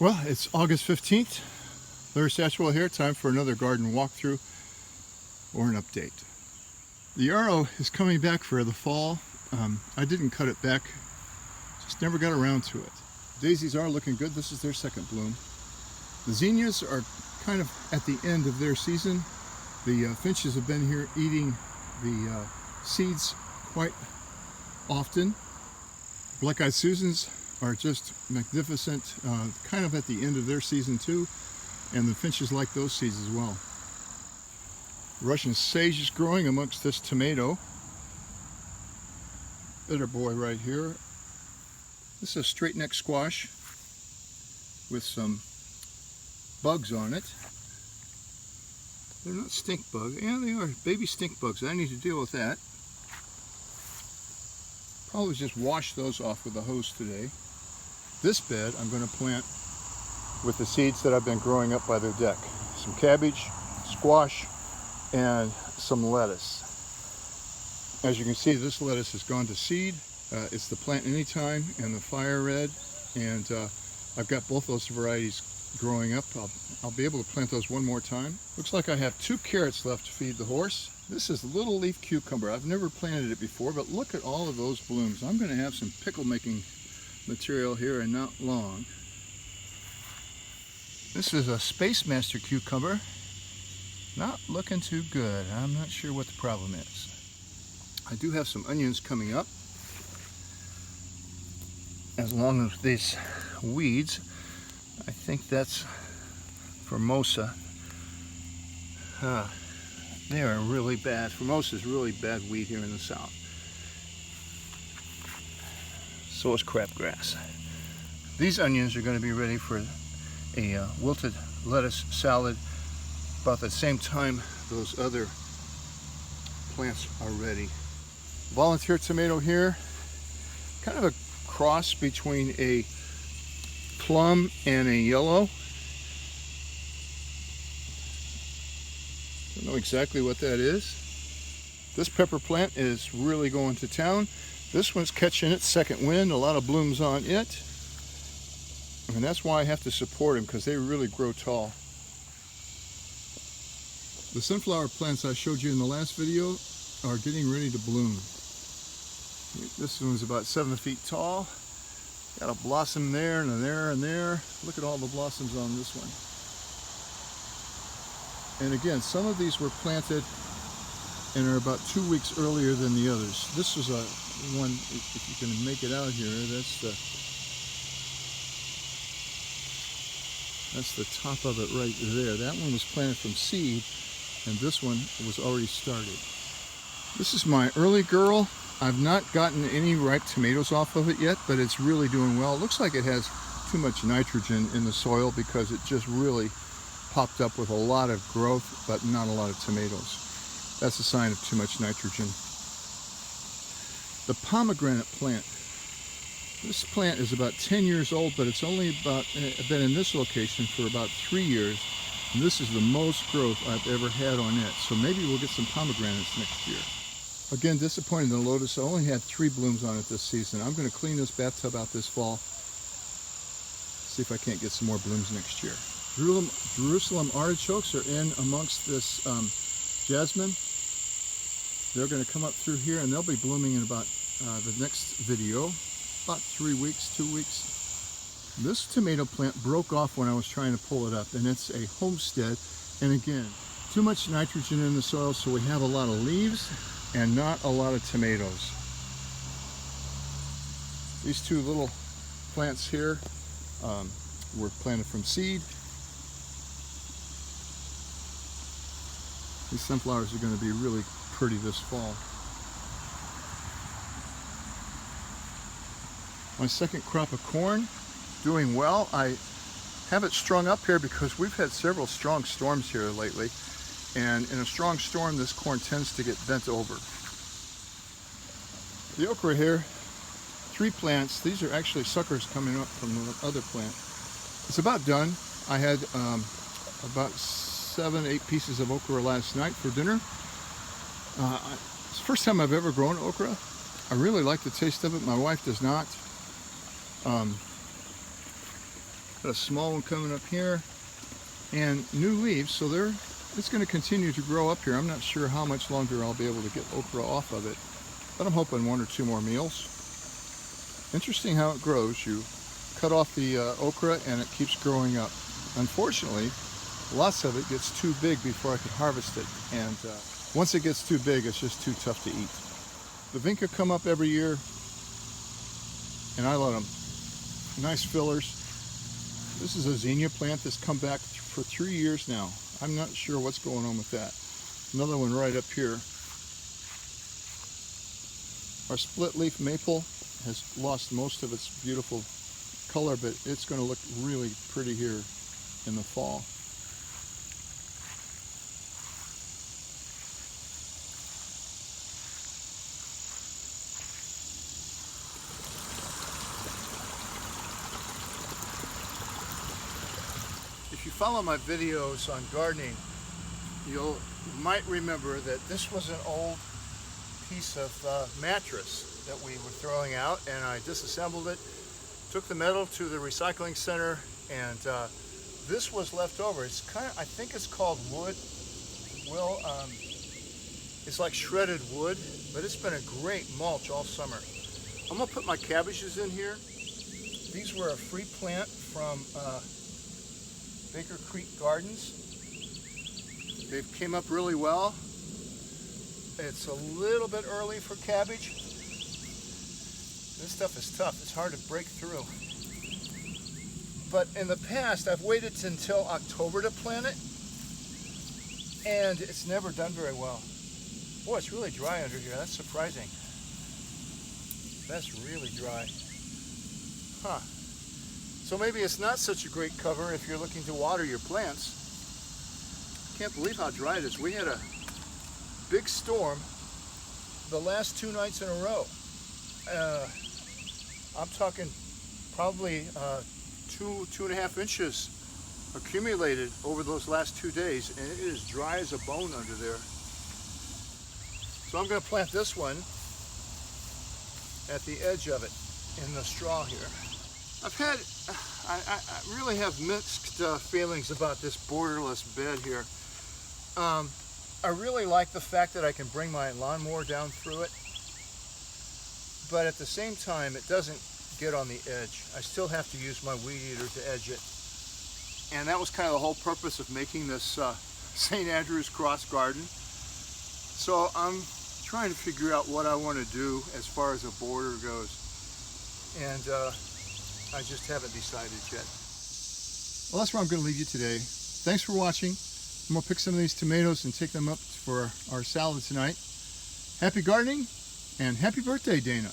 Well, it's August 15th. Larry Satchwell here. Time for another garden walkthrough or an update. The yarrow is coming back for the fall. I didn't cut it back, just never got around to it. Daisies are looking good. This is their second bloom. The zinnias are kind of at the end of their season. The finches have been here eating the seeds quite often. Black-eyed Susans are just magnificent, kind of at the end of their season too, and the finches like those seeds as well. Russian sage is growing amongst this tomato. Bitter boy right here. This is a straight neck squash with some bugs on it. They're not stink bugs. Yeah, they are baby stink bugs. I need to deal with that. Probably just wash those off with a hose today. This bed I'm going to plant with the seeds that I've been growing up by their deck. Some cabbage, squash, and some lettuce. As you can see, this lettuce has gone to seed. It's the Plant Anytime and the Fire Red, and I've got both those varieties growing up. I'll be able to plant those one more time. Looks like I have 2 carrots left to feed the horse. This is little leaf cucumber. I've never planted it before, but look at all of those blooms. I'm going to have some pickle making material here in not long. This is a Space Master cucumber. Not looking too good. I'm not sure what the problem is. I do have some onions coming up, as long as these weeds. I think that's Formosa. They are really bad. Formosa is really bad weed here in the south. So is crabgrass. These onions are going to be ready for a wilted lettuce salad about the same time those other plants are ready. Volunteer tomato here, kind of a cross between a plum and a yellow. Don't know exactly what that is. This pepper plant is really going to town. This one's catching its second wind, a lot of blooms on it. And that's why I have to support them, because they really grow tall. The sunflower plants I showed you in the last video are getting ready to bloom. This one's about 7 feet tall. Got a blossom there and there and there. Look at all the blossoms on this one. And again, some of these were planted and are about 2 weeks earlier than the others. This is a one, if you can make it out here, that's the top of it right there. That one was planted from seed, and this one was already started. This is my early girl. I've not gotten any ripe tomatoes off of it yet, but it's really doing well. It looks like it has too much nitrogen in the soil because it just really popped up with a lot of growth, but not a lot of tomatoes. That's a sign of too much nitrogen. The pomegranate plant. This plant is about 10 years old, but it's only been in this location for about 3 years. And this is the most growth I've ever had on it. So maybe we'll get some pomegranates next year. Again, disappointed in the lotus. I only had 3 blooms on it this season. I'm going to clean this bathtub out this fall. See if I can't get some more blooms next year. Jerusalem artichokes are in amongst this jasmine. They're going to come up through here, and they'll be blooming in about the next video. About 3 weeks, 2 weeks. This tomato plant broke off when I was trying to pull it up, and it's a homestead. And again, too much nitrogen in the soil, so we have a lot of leaves and not a lot of tomatoes. These 2 little plants here were planted from seed. These sunflowers are going to be really pretty this fall. My second crop of corn, doing well. I have it strung up here because we've had several strong storms here lately, and in a strong storm this corn tends to get bent over. The okra here, 3 plants. These are actually suckers coming up from the other plant. It's about done. I had about 7-8 pieces of okra last night for dinner. It's the first time I've ever grown okra. I really like the taste of it. My wife does not. Got a small one coming up here, and new leaves, so it's going to continue to grow up here. I'm not sure how much longer I'll be able to get okra off of it, but I'm hoping 1 or 2 more meals. Interesting how it grows. You cut off the okra and it keeps growing up. Unfortunately, lots of it gets too big before I can harvest it, and once it gets too big, it's just too tough to eat. The vinca come up every year, and I love them. Nice fillers. This is a zinnia plant that's come back for 3 years now. I'm not sure what's going on with that. Another one right up here. Our split leaf maple has lost most of its beautiful color, but it's going to look really pretty here in the fall. If you follow my videos on gardening, you might remember that this was an old piece of mattress that we were throwing out, and I disassembled it, took the metal to the recycling center, and this was left over. It's kind of, I think it's called wood. Well, it's like shredded wood, but it's been a great mulch all summer. I'm gonna put my cabbages in here. These were a free plant from Baker Creek Gardens. They came up really well. It's a little bit early for cabbage. This stuff is tough. It's hard to break through. But in the past, I've waited until October to plant it, and it's never done very well. Boy, it's really dry under here. That's surprising. That's really dry. Huh. So maybe it's not such a great cover if you're looking to water your plants. Can't believe how dry it is. We had a big storm the last 2 nights in a row. I'm talking probably 2.5 inches accumulated over those last 2 days, and it is dry as a bone under there. So I'm going to plant this one at the edge of it in the straw here. I really have mixed feelings about this borderless bed here. I really like the fact that I can bring my lawnmower down through it, but at the same time it doesn't get on the edge. I still have to use my weed eater to edge it, and that was kind of the whole purpose of making this St. Andrew's Cross garden. So I'm trying to figure out what I want to do as far as a border goes, and I just haven't decided yet. Well, that's where I'm going to leave you today. Thanks for watching. I'm going to pick some of these tomatoes and take them up for our salad tonight. Happy gardening, and happy birthday, Dana.